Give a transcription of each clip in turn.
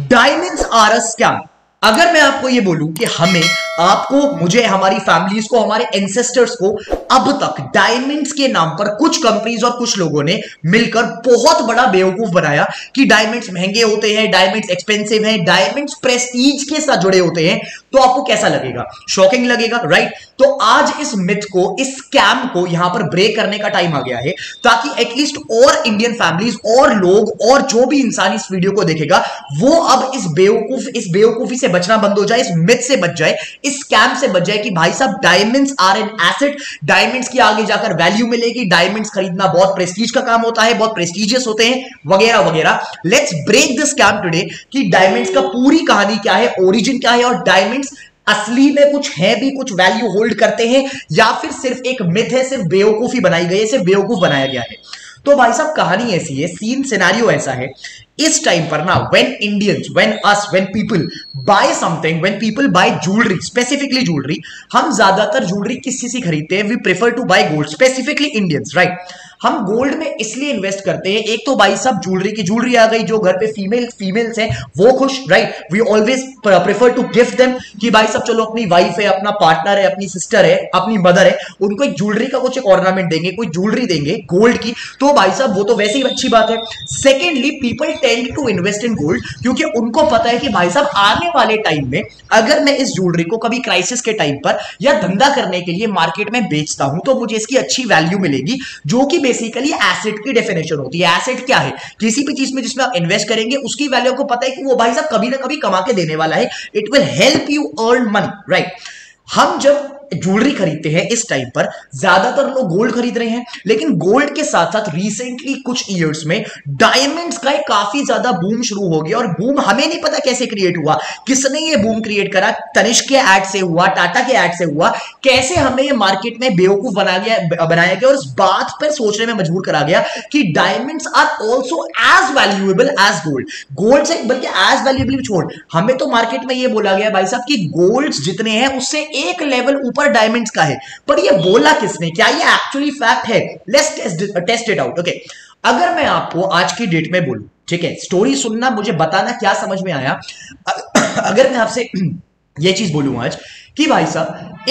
Diamonds are a scam. अगर मैं आपको ये बोलूं कि हमें, आपको, मुझे, हमारी फैमिलीज को, हमारे एंसेस्टर्स को अब तक डायमंड्स के नाम पर कुछ कंपनीज और कुछ लोगों ने मिलकर बहुत बड़ा बेवकूफ बनाया कि डायमंड्स महंगे होते हैं, डायमंड्स एक्सपेंसिव हैं, डायमंड्स प्रेस्टीज के साथ जुड़े होते हैं, तो आपको कैसा लगेगा? शॉकिंग लगेगा, राइट? तो आज इस मिथ को, इस स्कैम को यहां पर ब्रेक करने का टाइम आ गया है, ताकि एटलीस्ट और इंडियन फैमिलीज और लोग और जो भी इंसान इस वीडियो को देखेगा वो अब इस बेवकूफी से बचना बंद हो जाए, इस मिथ से बच जाए, इस स्कैम से बच जाए कि भाई साहब diamonds are an asset, diamonds की आगे जाकर वैल्यू मिलेगी, डायमंड्स खरीदना बहुत प्रेस्टीज का काम होता है, बहुत प्रेस्टीजियस होते हैं, वगैरह वगैरह। Let's break the scam today कि डायमंड्स का पूरी कहानी क्या है, ओरिजिन क्या है, और डायमंड्स असली में कुछ है भी, कुछ वैल्यू होल्ड करते हैं, या फिर सिर्फ एक मिथ है, सिर्फ बेवकूफी बनाई गई है, सिर्फ बेवकूफ बनाया गया है। तो भाई साहब कहानी ऐसी है, सीन सिनेरियो ऐसा है, इस टाइम पर ना when Indians, when people buy something, when people buy jewellery, specifically jewellery, हम ज्यादातर ज्वेलरी किसी से खरीदते हैं? We prefer to buy gold, specifically Indians, right? हम गोल्ड में इसलिए इन्वेस्ट करते हैं, एक तो भाई साहब ज्वेलरी आ गई, जो घर पे फीमेल्स हैं वो खुश, right? We always prefer to gift them कि भाई साहब चलो अपनी वाइफ है, अपना पार्टनर है, अपनी सिस्टर है, अपनी मदर है, उनको एक ज्वेलरी का कुछ एक ऑर्नामेंट देंगे, कोई ज्वेलरी देंगे गोल्ड की, तो भाई साहब वो तो वैसे ही अच्छी बात है। Secondly, people tend to invest in gold क्योंकि उनको पता है कि भाई साहब आने वाले टाइम में अगर मैं इस ज्वेलरी को कभी क्राइसिस के टाइम पर या धंधा करने के लिए मार्केट में बेचता हूं तो मुझे इसकी अच्छी वैल्यू मिलेगी, जो कि बेसिकली एसेट की डेफिनेशन होती है। एसेट क्या है? किसी भी चीज में जिसमें आप इन्वेस्ट करेंगे उसकी वैल्यू को पता है कि वो भाई साहब कभी ना कभी कमा के देने वाला है, it will help you earn money, right? हम जब ज्वेलरी खरीदते हैं इस टाइम पर ज्यादातर लोग गोल्ड खरीद रहे हैं, लेकिन गोल्ड के साथ साथ रिसेंटली कुछ इयर्स में डायमंड्स का काफी ज्यादा बूम शुरू हो गया। और बूम हमें नहीं पता कैसे क्रिएट हुआ, किसने ये बूम क्रिएट करा, तनिष्क के ऐड से हुआ, टाटा के ऐड से हुआ, कैसे हमें ये मार्केट में बेवकूफ बनाया गया और इस बात पर सोचने में मजबूर करा गया कि diamonds are also as valuable as gold. Gold से बल्कि एज वैल्यूएबल छोड़, हमें तो मार्केट में ये बोला गया भाई साहब कि गोल्ड जितने हैं उससे एक लेवल पर डायमंड्स का है, पर ये बोला किसने? क्या ये एक्चुअली फैक्ट है? Let's test it out, okay? अगर मैं आपको आज की डेट में बोलूं, ठीक है, स्टोरी सुनना, मुझे बताना क्या समझ में आया। अगर मैं आपसे ये चीज बोलूं आज कि भाई साहब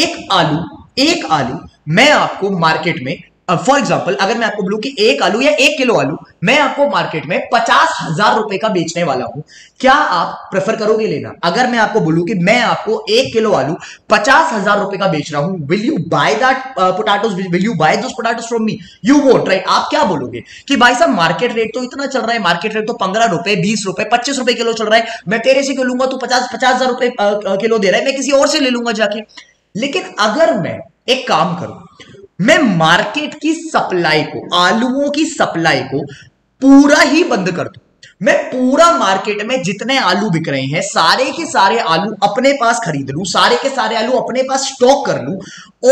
एक आलू मैं आपको मार्केट में, फॉर एग्जाम्पल अगर मैं आपको बोलूं कि एक आलू या 1 किलो आलू मैं आपको मार्केट में 50,000 रुपए का बेचने वाला हूं, क्या आप प्रेफर करोगे लेना? अगर मैं आपको बोलूं कि मैं आपको 1 किलो आलू 50,000 रुपए का बेच रहा हूं, will you buy that potatoes, will you buy those potatoes from me? You won't, right? आप क्या बोलोगे कि भाई साहब मार्केट रेट तो इतना चल रहा है, मार्केट रेट तो 15 रुपए, 20 रुपए, 25 रुपए किलो चल रहा है, मैं तेरे से क्यों लूंगा? तू 50,000 रुपए किलो दे रहा है, मैं किसी और से ले लूंगा जाके। लेकिन अगर मैं एक काम करूं, मैं मार्केट की सप्लाई को, आलूओं की सप्लाई को पूरा ही बंद कर दूं, मैं पूरा मार्केट में जितने आलू बिक रहे हैं सारे के सारे आलू अपने पास खरीद लूं, सारे के सारे आलू अपने पास स्टॉक कर लूं,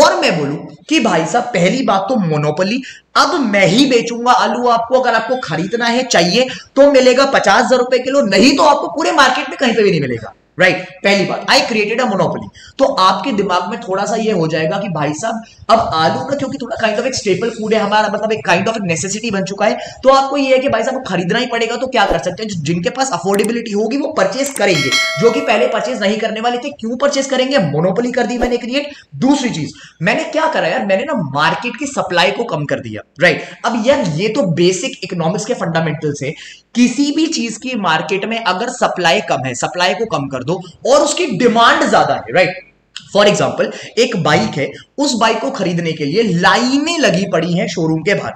और मैं बोलूं कि भाई साहब पहली बात तो मोनोपोली, अब मैं ही बेचूंगा आलू आपको, अगर आपको खरीदना है, चाहिए तो मिलेगा 50,000 रुपए किलो, नहीं तो आपको पूरे मार्केट में कहीं पे भी नहीं मिलेगा, राइट? पहली बात, आई क्रिएटेड अ मोनोपोली। तो आपके दिमाग में थोड़ा सा ये हो जाएगा कि भाई साहब अब आलू का क्योंकि थोड़ा काइंड ऑफ एक स्टेपल फूड है हमारा, मतलब एक काइंड ऑफ एक नेसेसिटी बन चुका है, तो आपको ये है कि भाई साहब खरीदना ही पड़ेगा। तो क्या कर सकते हैं, जिनके पास अफोर्डेबिलिटी होगी वो परचेस करेंगे, जो कि पहले परचेस नहीं करने वाले थे। क्यों परचेस करेंगे? मोनोपोली कर दी मैंने क्रिएट। दूसरी चीज मैंने क्या करा यार, मैंने ना मार्केट की सप्लाई को कम कर दिया, राइट? अब यार ये तो बेसिक इकोनॉमिक्स के फंडामेंटल्स है, किसी भी चीज की मार्केट में अगर सप्लाई कम है, सप्लाई को कम कर दो और उसकी डिमांड ज्यादा है, राइट? फॉर एग्जाम्पल एक बाइक है, उस बाइक को खरीदने के लिए लाइनें लगी पड़ी हैं शोरूम के बाहर,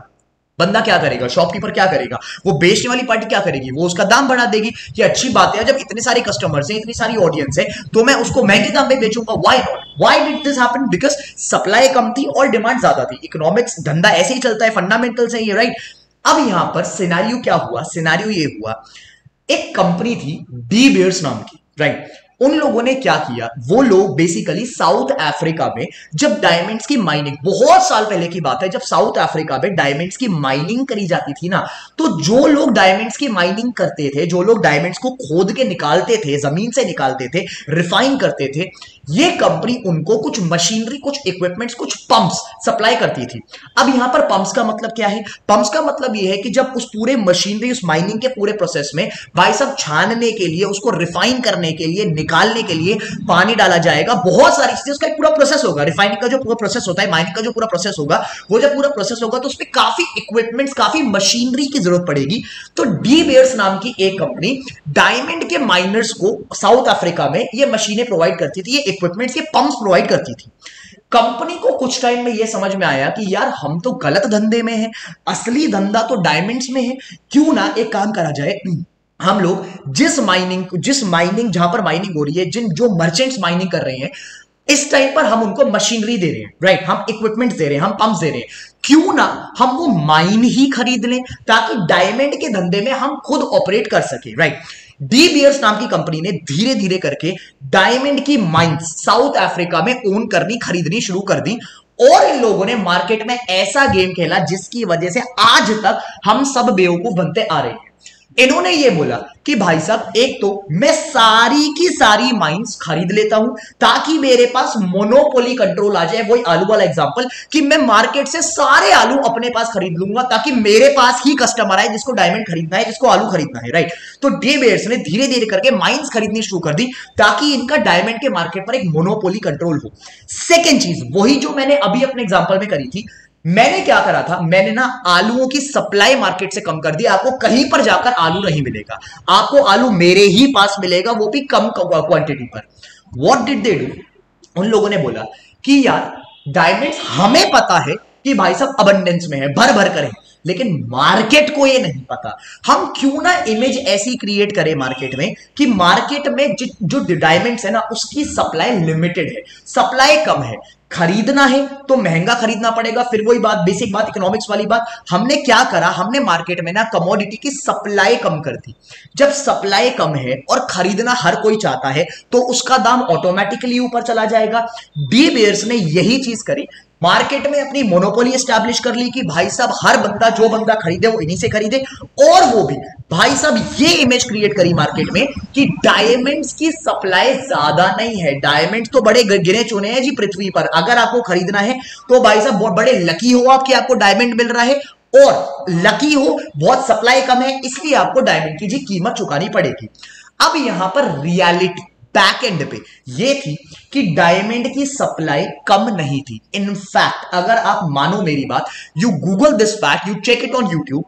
बंदा क्या करेगा? शॉपकीपर क्या करेगा? वो बेचने वाली पार्टी क्या करेगी? वो उसका दाम बढ़ा देगी कि अच्छी बात है, जब इतने सारे कस्टमर्स हैं, इतनी सारी ऑडियंस है, तो मैं उसको महंगे दाम पे बेचूंगा। Why not? Why did this happen? Because supply कम थी और डिमांड ज्यादा थी। इकोनॉमिक्स धंधा ऐसे ही चलता है, फंडामेंटल्स है ये, राइट? अब यहां पर सिनेरियो क्या हुआ? सिनेरियो ये हुआ, एक कंपनी थी डी बियर्स नाम की, राइट? उन लोगों ने क्या किया, वो लोग बेसिकली साउथ अफ्रीका में जब डायमंड्स की माइनिंग, बहुत साल पहले की बात है, जब साउथ अफ्रीका में डायमंड्स की माइनिंग करी जाती थी ना, तो जो लोग डायमंड्स की माइनिंग करते थे, जो लोग डायमंड्स को खोद के निकालते थे, जमीन से निकालते थे, रिफाइन करते थे, ये कंपनी उनको कुछ मशीनरी, कुछ इक्विपमेंट्स, कुछ पंप्स सप्लाई करती थी। अब यहां पर पंप्स का मतलब क्या है? पंप्स का मतलब ये है कि जब उस पूरे मशीनरी, उस माइनिंग के पूरे प्रोसेस में भाई साहब छानने के लिए, उसको रिफाइन करने के लिए, निकालने के लिए पानी डाला जाएगा, बहुत सारी चीजें, उसका एक पूरा प्रोसेस होगा। रिफाइनिंग का जो पूरा प्रोसेस होता है, माइनिंग का जो पूरा प्रोसेस होगा, वो जब पूरा प्रोसेस होगा तो उसमें काफी इक्विपमेंट्स, काफी मशीनरी की जरूरत पड़ेगी। तो डी बेयर्स नाम की एक कंपनी डायमंड के माइनर्स को साउथ अफ्रीका में ये मशीनें प्रोवाइड करती थी, ये इक्विपमेंट्स, ये पंप्स प्रोवाइड करती थी। कंपनी को कुछ टाइम में यह समझ में आया कि यार हम तो गलत धंधे में हैं, असली धंधा तो डायमंड्स में है, क्यों ना एक काम करा जाए, हम लोग जिस माइनिंग जहां पर माइनिंग हो रही है, जो मर्चेंट्स माइनिंग कर रहे हैं, इस टाइम पर हम उनको मशीनरी दे रहे हैं, राइट, हम इक्विपमेंट्स दे रहे हैं, हम पंप्स दे रहे हैं, क्यों ना हम वो माइन ही खरीद लें ताकि डायमंड के धंधे में हम खुद ऑपरेट कर सके, राइट। डी बियर्स नाम की कंपनी ने धीरे धीरे करके डायमंड की माइंस साउथ अफ्रीका में ओन करनी, खरीदनी शुरू कर दी, और इन लोगों ने मार्केट में ऐसा गेम खेला जिसकी वजह से आज तक हम सब बेवकूफ बनते आ रहे हैं। इन्होंने ये बोला कि भाई साहब, एक तो मैं सारी की सारी माइंस खरीद लेता हूं ताकि मेरे पास मोनोपोली कंट्रोल आ जाए। वही आलू वाला एग्जांपल कि मैं मार्केट से सारे आलू अपने पास खरीद लूंगा ताकि मेरे पास ही कस्टमर आए जिसको डायमंड खरीदना है, जिसको आलू खरीदना है, राइट। तो डी बेयर्स ने धीरे धीरे करके माइंस खरीदनी शुरू कर दी ताकि इनका डायमंड के मार्केट पर एक मोनोपोली कंट्रोल हो। सेकेंड चीज, वही जो मैंने अभी अपने एग्जाम्पल में करी थी, मैंने क्या करा था, मैंने ना आलूओं की सप्लाई मार्केट से कम कर दी। आपको कहीं पर जाकर आलू नहीं मिलेगा, आपको आलू मेरे ही पास मिलेगा, वो भी कम क्वांटिटी पर। What did they do? उन लोगों ने बोला कि यार डायमंड्स हमें पता है कि भाई साहब अबंडेंस में है, भर भर कर है, लेकिन मार्केट को ये नहीं पता। हम क्यों ना इमेज ऐसी क्रिएट करें मार्केट में कि मार्केट में जो डायमंड्स है ना, उसकी सप्लाई लिमिटेड है, सप्लाई कम है, खरीदना है तो महंगा खरीदना पड़ेगा। फिर वही बात, बेसिक बात, इकोनॉमिक्स वाली बात, हमने क्या करा, हमने मार्केट में ना कमोडिटी की सप्लाई कम कर दी। जब सप्लाई कम है और खरीदना हर कोई चाहता है तो उसका दाम ऑटोमेटिकली ऊपर चला जाएगा। डी बेयर्स ने यही चीज करी, मार्केट में अपनी मोनोपोली एस्टैब्लिश कर ली कि भाई साहब हर बंदा, जो बंदा खरीदे वो इन्हीं से खरीदे, और वो भी भाई साहब ये इमेज क्रिएट करी मार्केट में कि डायमंड्स की सप्लाई ज्यादा नहीं है, डायमंड्स तो बड़े गिने चुने हैं जी पृथ्वी पर, अगर आपको खरीदना है तो भाई साहब बहुत बड़े लकी हो आप कि आपको डायमंड मिल रहा है, और लकी हो बहुत सप्लाई कम है इसलिए आपको डायमंड की जी कीमत चुकानी पड़ेगी। अब यहां पर रियलिटी बैक एंड पे ये थी कि डायमंड की सप्लाई कम नहीं थी। इनफैक्ट अगर आप मानो मेरी बात, you Google this fact, you check it on YouTube,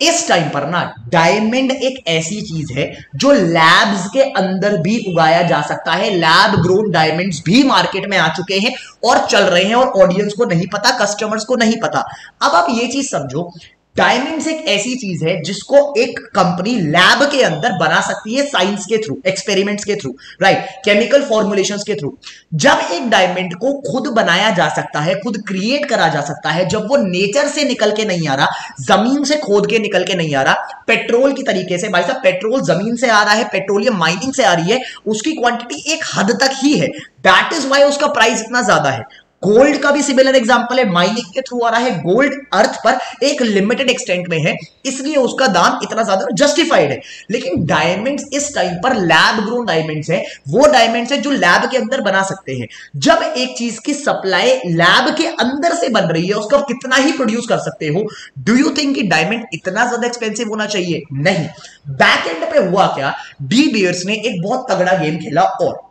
इस टाइम पर ना डायमंड एक ऐसी चीज है जो लैब्स के अंदर भी उगाया जा सकता है। लैब ग्रोन डायमंड्स भी मार्केट में आ चुके हैं और चल रहे हैं, और ऑडियंस को नहीं पता, कस्टमर्स को नहीं पता। अब आप ये चीज समझो, डायमंड्स एक ऐसी चीज है जिसको एक कंपनी लैब के अंदर बना सकती है, साइंस के थ्रू, एक्सपेरिमेंट्स के थ्रू, राइट, केमिकल फॉर्मुलेशंस के थ्रू। जब एक डायमंड को खुद बनाया जा सकता है, खुद क्रिएट करा जा सकता है, जब वो नेचर से निकल के नहीं आ रहा, जमीन से खोद के निकल के नहीं आ रहा, पेट्रोल की तरीके से, भाई साहब पेट्रोल जमीन से आ रहा है, पेट्रोलियम माइनिंग से आ रही है, उसकी क्वांटिटी एक हद तक ही है, दैट इज वाई उसका प्राइस इतना ज्यादा है। गोल्ड का भी सिमिलर एग्जांपल है, माइनिंग के थ्रू आ रहा है, गोल्ड अर्थ पर एक लिमिटेड एक्सटेंट में है, इसलिए उसका दाम इतना ज्यादा जस्टिफाइड है। लेकिन डायमंड्स इस टाइम पर लैब ग्रोन डायमंड्स है, वो डायमंड्स है जो लैब के अंदर बना सकते हैं। जब एक चीज की सप्लाई लैब के अंदर से बन रही है, उसका कितना ही प्रोड्यूस कर सकते हो, डू यू थिंक कि डायमंड इतना ज्यादा एक्सपेंसिव होना चाहिए? नहीं। बैक एंड पे हुआ क्या, डी बियर्स ने एक बहुत तगड़ा गेम खेला और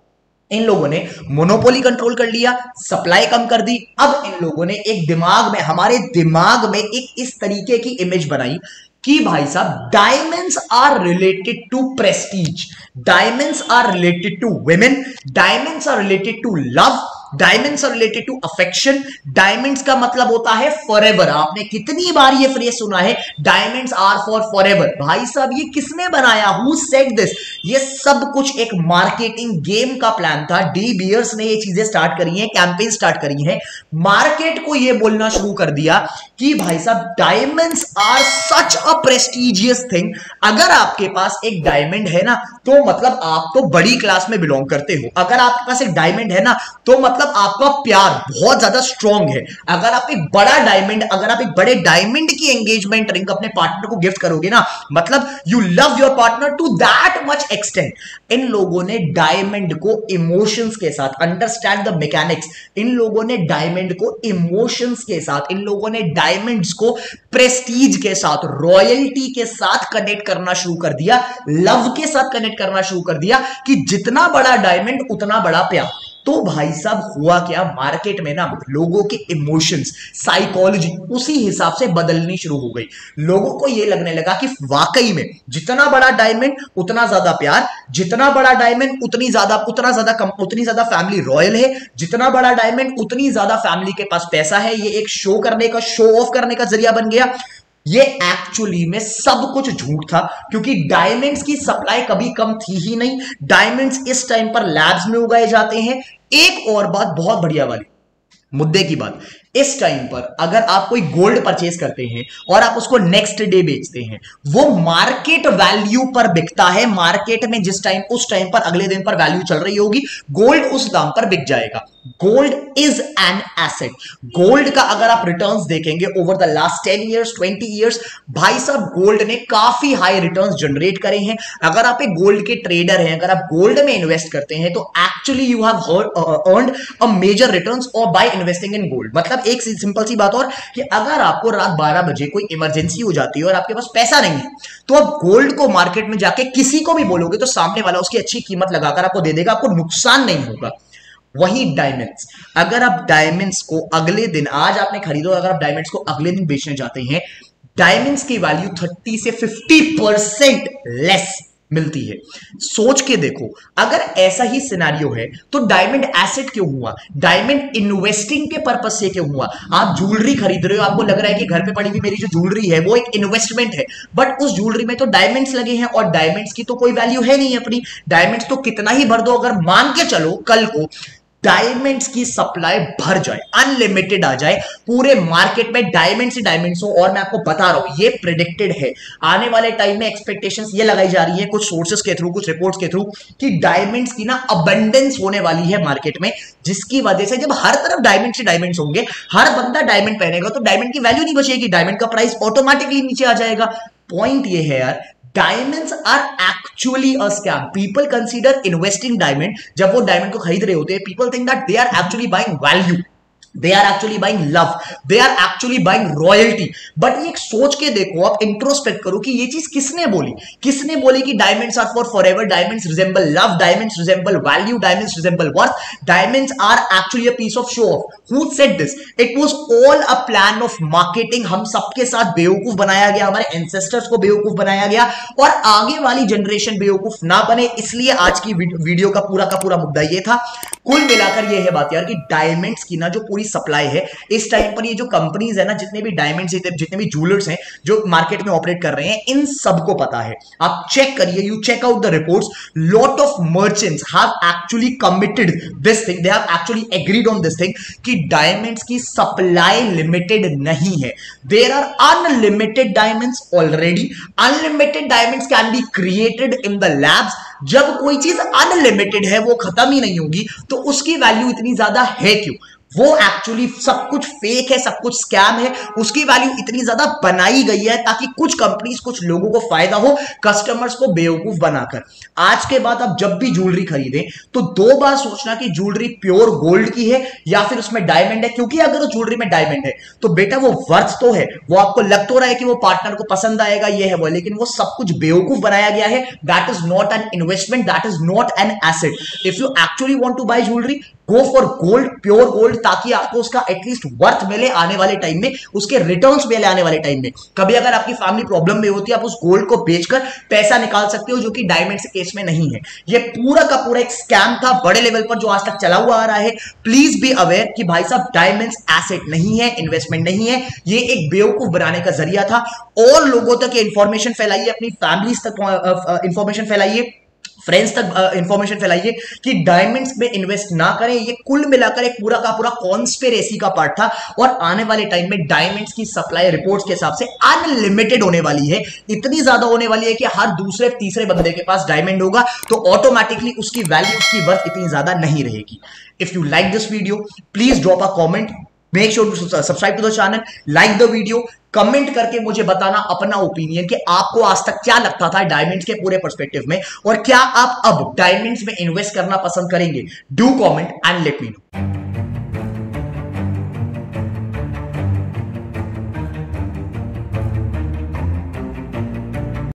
इन लोगों ने मोनोपोली कंट्रोल कर लिया, सप्लाई कम कर दी। अब इन लोगों ने एक दिमाग में, हमारे दिमाग में एक इस तरीके की इमेज बनाई कि भाई साहब diamonds are related to prestige, diamonds are related to women, diamonds are related to love, diamonds are related to affection, diamonds का मतलब होता है फॉरएवर। आपने कितनी बार ये फ्रेज सुना है, डायमंड्स आर फॉर फॉरएवर। भाई साहब ये किसने बनाया, हु सेड दिस? ये सब कुछ एक मार्केटिंग गेम का प्लान था। डी बियर्स ने ये चीजें स्टार्ट करी हैं, कैंपेन स्टार्ट करी है, मार्केट को ये बोलना शुरू कर दिया कि भाई साहब diamonds are such a prestigious thing. अगर आपके पास एक डायमंड है ना तो मतलब आप तो बड़ी क्लास में बिलोंग करते हो। अगर आपके पास एक डायमंड है ना तो मतलब आपका प्यार बहुत ज्यादा स्ट्रांग है। अगर आप एक बड़ा डायमंड, अगर आप एक बड़े डायमंड की एंगेजमेंट रिंग अपने पार्टनर को गिफ्ट करोगे ना, मतलब you love your partner to that much extent. इन लोगों ने डायमंड को इमोशंस के साथ, अंडरस्टैंड द मैकेनिक्स, इन लोगों ने डायमंड को इमोशंस के साथ, इन लोगों ने डायमंड्स को प्रेस्टीज के साथ, रॉयल्टी के साथ कनेक्ट करना शुरू कर दिया, लव के साथ कनेक्ट करना शुरू कर दिया कि जितना बड़ा डायमंड उतना बड़ा प्यार। तो भाई साहब हुआ क्या, मार्केट में ना लोगों के इमोशंस, साइकोलॉजी उसी हिसाब से बदलनी शुरू हो गई। लोगों को यह लगने लगा कि वाकई में जितना बड़ा डायमंड उतना ज्यादा प्यार, जितना बड़ा डायमंड उतनी ज्यादा फैमिली रॉयल है, जितना बड़ा डायमंड उतनी ज्यादा फैमिली के पास पैसा है। ये एक शो करने का, शो ऑफ करने का जरिया बन गया। ये एक्चुअली में सब कुछ झूठ था, क्योंकि डायमंड्स की सप्लाई कभी कम थी ही नहीं। डायमंड्स इस टाइम पर लैब्स में उगाए जाते हैं। एक और बात बहुत बढ़िया वाली, मुद्दे की बात, इस टाइम पर अगर आप कोई गोल्ड परचेज करते हैं और आप उसको नेक्स्ट डे बेचते हैं, वो मार्केट वैल्यू पर बिकता है। मार्केट में जिस टाइम, उस टाइम पर, अगले दिन पर वैल्यू चल रही होगी, गोल्ड उस दाम पर बिक जाएगा। Gold is an asset. Gold का अगर आप रिटर्न्स देखेंगे over the last 10 years, 20 years, भाई साहब गोल्ड ने काफी हाई रिटर्न्स जनरेट करे हैं। अगर आप एक गोल्ड के ट्रेडर हैं, अगर आप गोल्ड में इन्वेस्ट करते हैं, तो actually you have earned a major returns और बाय इन्वेस्टिंग इन गोल्ड। मतलब एक सिंपल सी बात और, कि अगर आपको रात 12 बजे कोई इमरजेंसी हो जाती है और आपके पास पैसा नहीं है, तो आप गोल्ड को मार्केट में जाके किसी को भी बोलोगे तो सामने वाला उसकी अच्छी कीमत लगाकर आपको दे देगा, आपको नुकसान नहीं होगा। वही डायमंड्स, अगर आप डायमंड्स को अगले दिन, आज आपने खरीदो, अगर आप डायमंड्स को अगले दिन बेचने जाते हैं, डायमंड्स की वैल्यू 30 से 50% लेस मिलती है। सोच के देखो, अगर ऐसा ही सिनेरियो है तो डायमंड एसेट क्यों हुआ, डायमंड इन्वेस्टिंग के पर्पस से क्यों हुआ। आप ज्वेलरी खरीद रहे हो, आपको लग रहा है कि घर पे पड़ी हुई मेरी जो ज्वेलरी है वो एक इन्वेस्टमेंट है, बट उस ज्वेलरी में तो डायमंड्स लगे हैं और डायमंड्स की तो कोई वैल्यू है नहीं अपनी। डायमंड्स तो कितना ही भर दो, अगर मान के चलो कल को डायमंड्स की सप्लाई भर जाए, अनलिमिटेड आ जाए, पूरे मार्केट में डायमंड्स ही डायमंड्स हो, और मैं आपको बता रहा हूं ये प्रेडिक्टेड है। आने वाले टाइम में एक्सपेक्टेशंस ये लगाई जा रही है कुछ सोर्सेस के थ्रू, कुछ रिपोर्ट्स के थ्रू, कि डायमंड्स की ना अबंडेंस होने वाली है मार्केट में, जिसकी वजह से जब हर तरफ डायमंड्स ही डायमंड्स होंगे, हर बंदा डायमंड पहनेगा, तो डायमंड की वैल्यू नहीं बचेगी, डायमंड का प्राइस ऑटोमेटिकली नीचे आ जाएगा। पॉइंट ये है यार, diamonds are actually a scam. People consider investing diamond, जब वो डायमंड को खरीद रहे होते हैं, people think that they are actually buying value, they are actually buying love, they are actually buying royalty। But ये सोच के देखो, आप इंट्रोस्पेक्ट करो कि ये चीज किसने बोली, किसने बोली कि diamonds are for forever, diamonds resemble love, diamonds resemble value, diamonds resemble worth, diamonds are actually a piece of show off. Who said this? It was all a plan of marketing. हम सबके साथ बेवकूफ बनाया गया, हमारे ancestors को बेवकूफ बनाया गया, और आगे वाली जनरेशन बेवकूफ ना बने, इसलिए आज की वीडियो का पूरा मुद्दा ये था। कुल मिलाकर ये है बात यार कि डायमंड्स की ना जो पूरी सप्लाई है इस टाइम पर, ये जो कंपनीज है ना, जितने भी डायमंड्स, जितने भी ज्वेलर्स हैं जो मार्केट में ऑपरेट कर रहे हैं, इन सबको पता है। आप चेक करिए, you check out the reports, lot of merchants have actually committed this thing, they have actually agreed on this thing कि डायमंड्स की सप्लाई लिमिटेड नहीं है। There are unlimited diamonds already. Unlimited diamonds can be created in the labs. जब कोई चीज unlimited है, वो खत्म ही नहीं होगी, तो उसकी वैल्यू इतनी ज्यादा है क्यों? वो एक्चुअली सब कुछ फेक है, सब कुछ स्कैम है। उसकी वैल्यू इतनी ज्यादा बनाई गई है ताकि कुछ कंपनीज, कुछ लोगों को फायदा हो, कस्टमर्स को बेवकूफ बनाकर। आज के बाद आप जब भी ज्वेलरी खरीदें तो 2 बार सोचना कि ज्वेलरी प्योर गोल्ड की है या फिर उसमें डायमंड है, क्योंकि अगर उस ज्वेलरी में डायमंड है तो बेटा वो वर्थ तो है, वो आपको लग तो रहा है कि वो पार्टनर को पसंद आएगा, ये है वो, लेकिन वो सब कुछ बेवकूफ बनाया गया है। That is not an investment, that is not an asset. If you actually want to buy jewellery, go for gold, pure gold, ताकि आपको उसका एटलीस्ट वर्थ मिले आने वाले टाइम में, उसके रिटर्न्स मिले आने वाले टाइम में। कभी अगर आपकी फैमिली प्रॉब्लम में होती है, आप उस गोल्ड को बेचकर पैसा निकाल सकते हो, जो कि डायमंड के केस में नहीं है। ये पूरा का पूरा एक स्कैम था बड़े लेवल पर, जो आज तक चला हुआ आ रहा है। प्लीज बी अवेयर कि भाई साहब डायमंड्स एसेट नहीं है, इन्वेस्टमेंट नहीं है, ये एक बेवकूफ बनाने का जरिया था। और लोगों तक ये इंफॉर्मेशन फैलाइए, अपनी फैमिली तक इंफॉर्मेशन फैलाइए, फ्रेंड्स तक इंफॉर्मेशन फैलाइए कि डायमंड्स में इन्वेस्ट ना करें। ये कुल मिलाकर एक पूरा का पूरा कॉन्स्पिरेसी का पार्ट था, और आने वाले टाइम में डायमंड्स की सप्लाई रिपोर्ट्स के हिसाब से अनलिमिटेड होने वाली है। इतनी ज्यादा होने वाली है कि हर दूसरे तीसरे बंदे के पास डायमंड होगा, तो ऑटोमेटिकली उसकी वैल्यू, उसकी वर्थ इतनी ज्यादा नहीं रहेगी। If you like this video, please drop a comment, make sure to subscribe to the channel, like the video, comment करके मुझे बताना अपना ओपिनियन कि आपको आज तक क्या लगता था डायमंड्स के पूरे पर्सपेक्टिव में, और क्या आप अब डायमंड्स में इन्वेस्ट करना पसंद करेंगे। Do comment and let me know.